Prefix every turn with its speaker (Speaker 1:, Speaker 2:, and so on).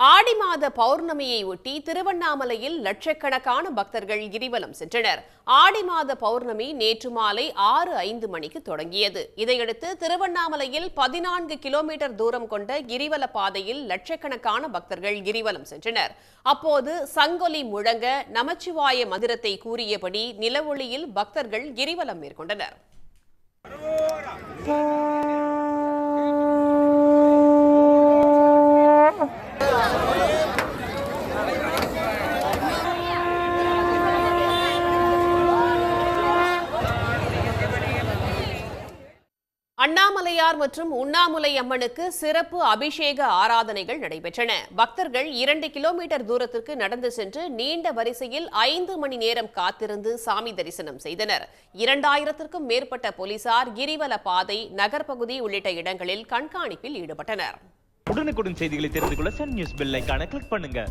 Speaker 1: ஆடி மாத பௌர்ணமியை ஒட்டி திருவண்ணாமலையில் லட்சக்கணக்கான பக்தர்கள் கிரிவலம் சென்றனர். ஆடி மாத பௌர்ணமி நேற்று மாலை 6:05 மணிக்கு தொடங்கியது. இதையடுத்து திருவண்ணாமலையில் 14 கிலோமீட்டர் தூரம் கொண்ட கிரிவல பாதையில் லட்சக்கணக்கான பக்தர்கள் கிரிவலம் சென்றனர். அப்போது சங்கொலி முழங்க நமச்சிவாய மந்திரத்தை கூறியபடி நிலவொளியில் பக்தர்கள் கிரிவலம் மேற்கொண்டனர். அண்ணாமலையார் மற்றும் உண்ணாமுலை அம்மனுக்கு சிறப்பு அபிஷேக ஆராதனைகள் நடைபெற்றன. பக்தர்கள் 2 கிலோமீட்டர் தூரத்திற்கு நடந்து சென்று நீண்ட வரிசையில் 5 மணி நேரம் காத்திருந்து சாமி தரிசனம் செய்தனர். 2000க்கும் மேற்பட்ட போலீசார் கிரிவல பாதை, நகர்பகுதி உள்ளிட்ட இடங்களில் கண்காணிப்பில் ஈடுபட்டனர்.
Speaker 2: உடனுக்குடன் செய்திகளை தெரிந்து கொள்ள சன் நியூஸ் பெல் ஐகானை கிளிக் பண்ணுங்க.